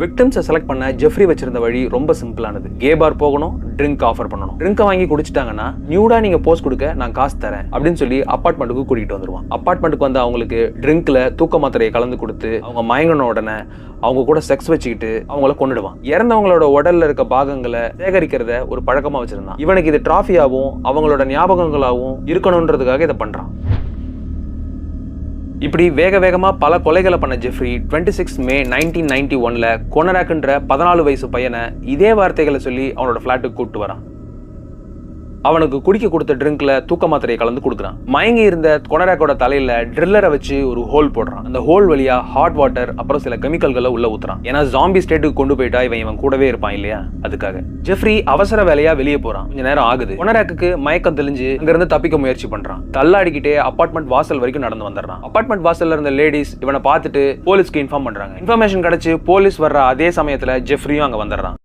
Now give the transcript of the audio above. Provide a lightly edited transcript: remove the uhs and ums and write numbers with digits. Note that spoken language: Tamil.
விக்டிம்ஸை செலக்ட் பண்ண ஜெஃப்ரி வச்சிருந்த வழி ரொம்ப சிம்பிளானது. கே பார் போகணும், ட்ரிங்க் ஆஃபர் பண்ணணும். ட்ரிங்க் வாங்கி குடிச்சிட்டாங்கன்னா நியூடா நீங்க போஸ்ட் கொடுக்க நான் காசு தரேன் அப்படின்னு சொல்லி அபார்ட்மெண்ட்டுக்கு கூட்டிட்டு வந்துருவான். அபார்ட்மெண்ட்டுக்கு வந்து அவங்களுக்கு ட்ரிங்க்ல தூக்க மாத்திரையை கலந்து கொடுத்து அவங்க மயங்கின உடனே அவங்க கூட செக்ஸ் வச்சுக்கிட்டு அவங்கள கொண்டுடுவான். இறந்தவங்களோட உடல்ல இருக்க பாகங்களை சேகரிக்கிறத ஒரு பழக்கமா வச்சிருந்தான். இவனுக்கு இது டிராஃபியாவும் அவங்களோட ஞாபகங்களாகவும் இருக்கணும்ன்றதுக்காக இதை பண்றான். இப்படி வேகமா பல கொலைகளை பண்ண ஜெஃப்ரி 26 மே 1991ல கொனராக்ன்ற 14 வயசு பையனை இதே வார்த்தைகளை சொல்லி அவனோட ஃபிளாட்டுக்கு கூப்பிட்டு வரான். அவனுக்கு குடிக்க கொடுத்த ட்ரிங்க்ல தூக்க மாத்திரையை கலந்து கொடுக்குறான். மயங்கி இருந்த கொனராக்கோட தலையில ட்ரில்லரை வச்சு ஒரு ஹோல் போடுறான். அந்த ஹோல் வழியா ஹாட் வாட்டர் அப்புறம் சில கெமிக்கல்களை உள்ள ஊத்துறான். ஏன்னா ஜாம்பி ஸ்டேட்டுக்கு கொண்டு போயிட்டா இவன் கூடவே இருப்பான் இல்லையா, அதுக்காக. ஜெஃப்ரி அவசர வேலையா வெளியே போறான். கொஞ்ச நேரம் ஆகுது. கொனராக்கு மயக்கம் தெளிஞ்சு அங்கிருந்து தப்பிக்க முயற்சி பண்றான். தள்ளாடிக்கிட்டே அபார்ட்மெண்ட் வாசல் வரைக்கும் நடந்து வந்துடுறான். அபார்ட்மெண்ட் வாசல்ல இருந்த லேடிஸ் இவனை பார்த்துட்டு போலீஸ்க்கு இன்ஃபார்ம் பண்றாங்க. இன்ஃபர்மேஷன் கிடைச்சு போலீஸ் வர்ற அதே சமயத்துல ஜெஃப்ரியும் அங்க வந்துடுறான்.